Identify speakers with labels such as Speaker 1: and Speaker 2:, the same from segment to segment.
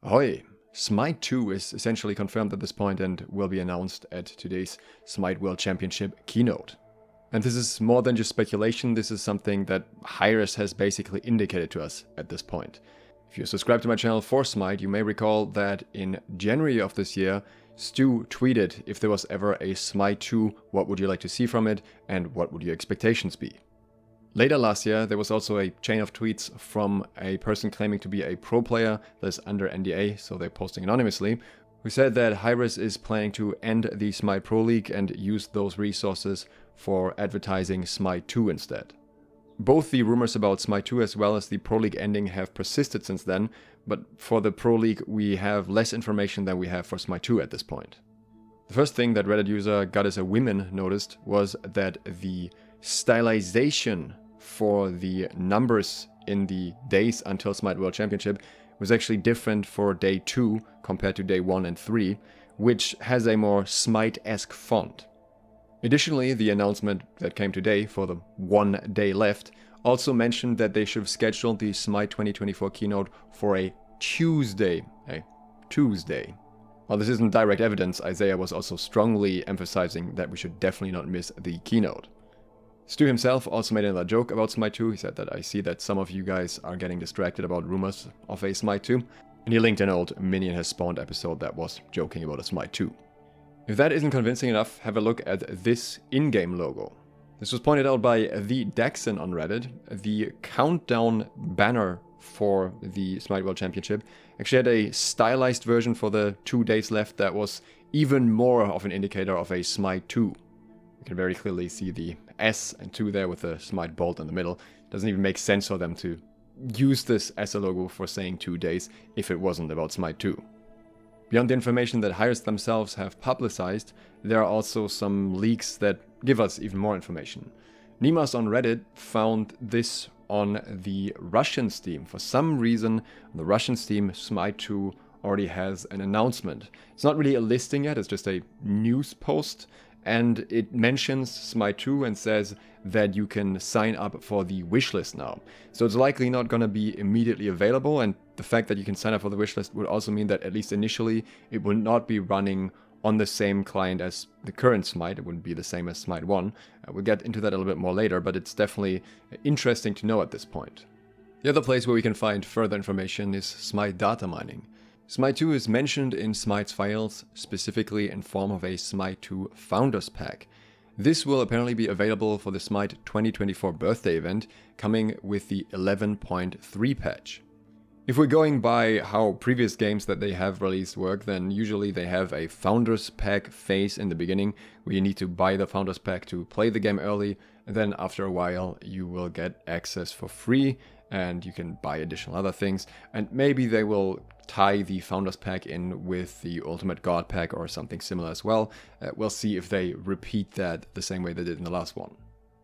Speaker 1: Ahoy! Smite 2 is essentially confirmed at this point and will be announced at today's Smite World Championship keynote. And this is more than just speculation, this is something that Hi-Rez has basically indicated to us at this point. If you're subscribed to my channel for Smite, you may recall that in January of this year, Stu tweeted if there was ever a Smite 2, what would you like to see from it, and what would your expectations be? Later last year, there was also a chain of tweets from a person claiming to be a pro player that is under NDA, so they're posting anonymously, who said that Hi-Rez is planning to end the Smite Pro League and use those resources for advertising Smite 2 instead. Both the rumors about Smite 2 as well as the Pro League ending have persisted since then, but for the Pro League we have less information than we have for Smite 2 at this point. The first thing that Reddit user GoddessAWomen noticed was that the stylization for the numbers in the days until Smite World Championship was actually different for day 2 compared to day 1 and 3, which has a more Smite-esque font. Additionally, the announcement that came today for the 1 day left also mentioned that they should have scheduled the Smite 2024 keynote for a Tuesday. While this isn't direct evidence, Isaiah was also strongly emphasizing that we should definitely not miss the keynote. Stu himself also made another joke about Smite 2. He said that I see that some of you guys are getting distracted about rumors of a Smite 2. And he linked an old Minion Has Spawned episode that was joking about a Smite 2. If that isn't convincing enough, have a look at this in-game logo. This was pointed out by the Daxon on Reddit. The countdown banner for the Smite World Championship actually had a stylized version for the 2 days left that was even more of an indicator of a Smite 2. You can very clearly see the S and 2 there with the Smite bolt in the middle. It doesn't even make sense for them to use this as a logo for saying 2 days if it wasn't about Smite 2. Beyond the information that Hi-Rez themselves have publicized, there are also some leaks that give us even more information. Nimas on Reddit found this on the Russian Steam. For some reason, on the Russian Steam, Smite 2 already has an announcement. It's not really a listing yet, it's just a news post, and it mentions Smite 2 and says that you can sign up for the wishlist now. So it's likely not going to be immediately available, and the fact that you can sign up for the wishlist would also mean that at least initially it will not be running on the same client as the current Smite. It wouldn't be the same as Smite 1. We'll get into that a little bit more later, but it's definitely interesting to know at this point. The other place where we can find further information is Smite data mining. Smite 2 is mentioned in Smite's files, specifically in form of a Smite 2 Founders Pack. This will apparently be available for the Smite 2024 birthday event, coming with the 11.3 patch. If we're going by how previous games that they have released work, then usually they have a Founders Pack phase in the beginning, where you need to buy the Founders Pack to play the game early, and then after a while you will get access for free, and you can buy additional other things, and maybe they will tie the Founders Pack in with the Ultimate God Pack or something similar as well. We'll see if they repeat that the same way they did in the last one.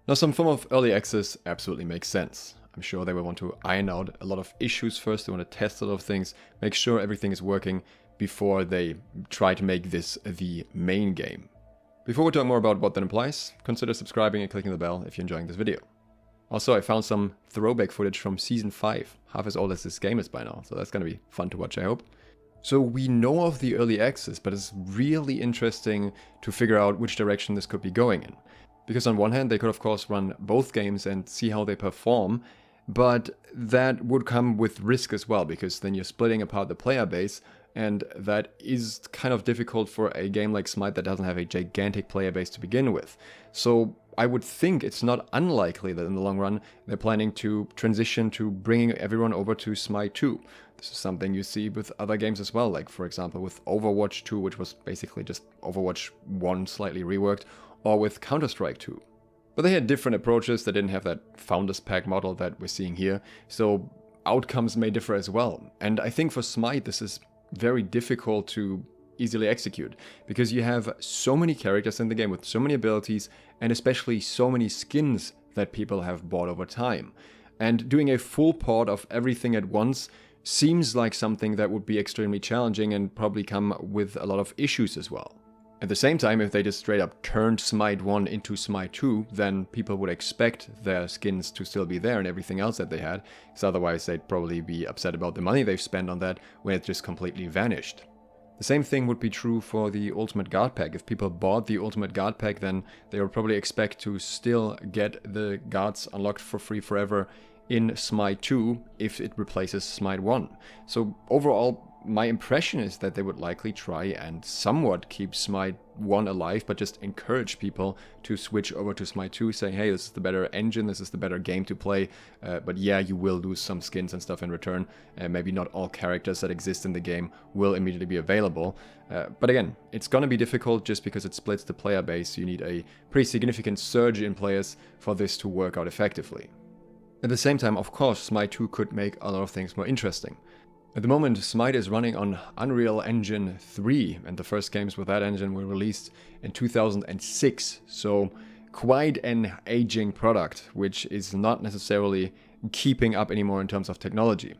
Speaker 1: Now, some form of early access absolutely makes sense. I'm sure they will want to iron out a lot of issues first, they want to test a lot of things, make sure everything is working before they try to make this the main game. Before we talk more about what that implies, consider subscribing and clicking the bell if you're enjoying this video. Also, I found some throwback footage from Season 5, half as old as this game is by now, so that's gonna be fun to watch, I hope. So we know of the early access, but it's really interesting to figure out which direction this could be going in. Because on one hand, they could of course run both games and see how they perform, but that would come with risk as well, because then you're splitting apart the player base, and that is kind of difficult for a game like Smite that doesn't have a gigantic player base to begin with. So I would think it's not unlikely that in the long run they're planning to transition to bringing everyone over to Smite 2. This is something you see with other games as well, like for example with Overwatch 2, which was basically just Overwatch 1 slightly reworked, or with Counter-Strike 2. But they had different approaches, they didn't have that Founders Pack model that we're seeing here, so outcomes may differ as well. And I think for Smite this is very difficult to easily execute, because you have so many characters in the game with so many abilities, and especially so many skins that people have bought over time. And doing a full port of everything at once seems like something that would be extremely challenging and probably come with a lot of issues as well. At the same time, if they just straight up turned Smite 1 into Smite 2, then people would expect their skins to still be there and everything else that they had, because otherwise they'd probably be upset about the money they've spent on that when it just completely vanished. The same thing would be true for the Ultimate Guard Pack. If people bought the Ultimate Guard Pack, then they would probably expect to still get the guards unlocked for free forever in Smite 2 if it replaces Smite 1. So overall, my impression is that they would likely try and somewhat keep Smite 1 alive, but just encourage people to switch over to Smite 2, saying, hey, this is the better engine, this is the better game to play, but yeah, you will lose some skins and stuff in return. Maybe not all characters that exist in the game will immediately be available. But again, it's gonna be difficult just because it splits the player base. You need a pretty significant surge in players for this to work out effectively. At the same time, of course, Smite 2 could make a lot of things more interesting. At the moment, Smite is running on Unreal Engine 3, and the first games with that engine were released in 2006, so quite an aging product, which is not necessarily keeping up anymore in terms of technology.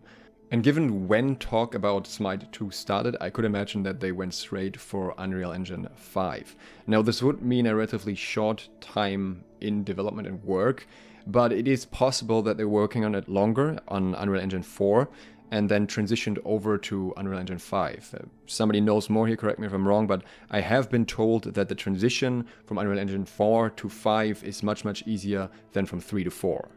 Speaker 1: And given when talk about Smite 2 started, I could imagine that they went straight for Unreal Engine 5. Now, this would mean a relatively short time in development and work, but it is possible that they're working on it longer on Unreal Engine 4, and then transitioned over to Unreal Engine 5. Somebody knows more here, correct me if I'm wrong, but I have been told that the transition from Unreal Engine 4 to 5 is much easier than from 3 to 4.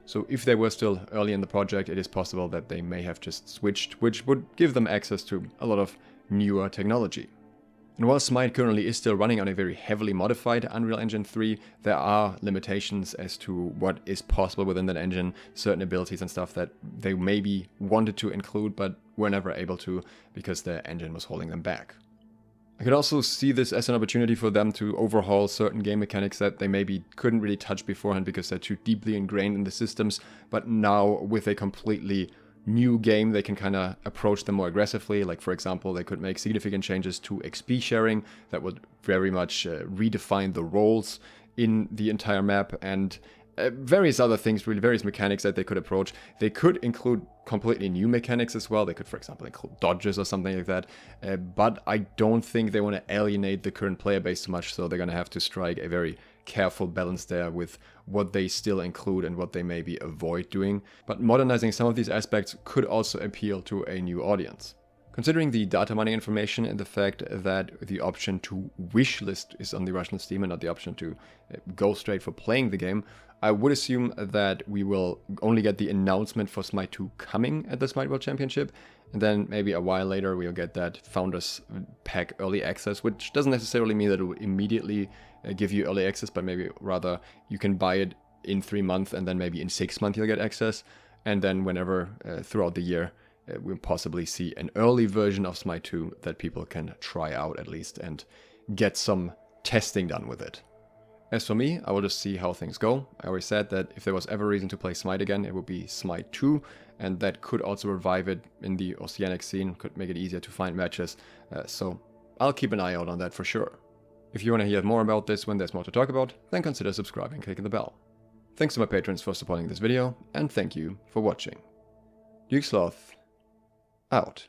Speaker 1: So if they were still early in the project, it is possible that they may have just switched, which would give them access to a lot of newer technology. And while Smite currently is still running on a very heavily modified Unreal Engine 3, there are limitations as to what is possible within that engine, certain abilities and stuff that they maybe wanted to include but were never able to because the engine was holding them back. I could also see this as an opportunity for them to overhaul certain game mechanics that they maybe couldn't really touch beforehand because they're too deeply ingrained in the systems, but now with a completely new game, they can kind of approach them more aggressively. Like, for example, they could make significant changes to XP sharing that would very much redefine the roles in the entire map, and various other things, really various mechanics that they could approach. They could include completely new mechanics as well. They could, for example, include dodges or something like that, but I don't think they want to alienate the current player base too much, so they're going to have to strike a very careful balance there with what they still include and what they maybe avoid doing. But modernizing some of these aspects could also appeal to a new audience. Considering the data mining information and the fact that the option to wishlist is on the Russian Steam and not the option to go straight for playing the game, I would assume that we will only get the announcement for Smite 2 coming at the Smite World Championship, and then maybe a while later we'll get that Founders Pack Early Access, which doesn't necessarily mean that it will immediately give you early access, but maybe rather you can buy it in 3 months and then maybe in 6 months you'll get access, and then whenever throughout the year we'll possibly see an early version of Smite 2 that people can try out at least and get some testing done with it. As for me, I will just see how things go. I always said that if there was ever a reason to play Smite again, it would be Smite 2, and that could also revive it in the Oceanic scene, could make it easier to find matches, so I'll keep an eye out on that for sure. If you want to hear more about this when there's more to talk about, then consider subscribing and clicking the bell. Thanks to my patrons for supporting this video, and thank you for watching. SLOTH out.